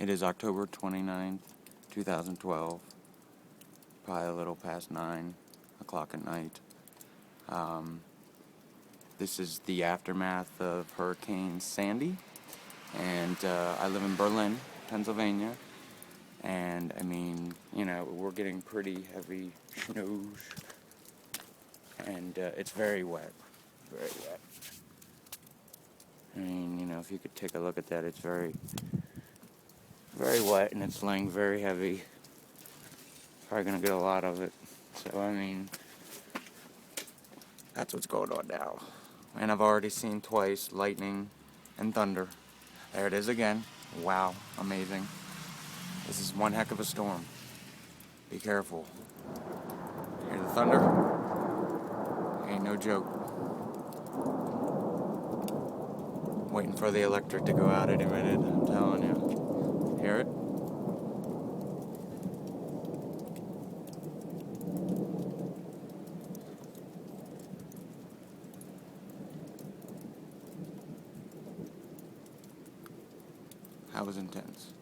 It is October 29th, 2012, probably a little past 9 o'clock at night. This is the aftermath of Hurricane Sandy, and I live in Berlin, Pennsylvania, and I mean, you know, we're getting pretty heavy snows, and it's very wet, very wet. I mean, you know, if you could take a look at that, it's very wet, and it's laying very heavy. Probably gonna get a lot of it. So, I mean, that's what's going on now. And I've already seen twice lightning and thunder. There it is again. Wow, amazing. This is one heck of a storm. Be careful. Hear the thunder? Ain't no joke. Waiting for the electric to go out any minute, I'm telling you. Hear it? That was intense.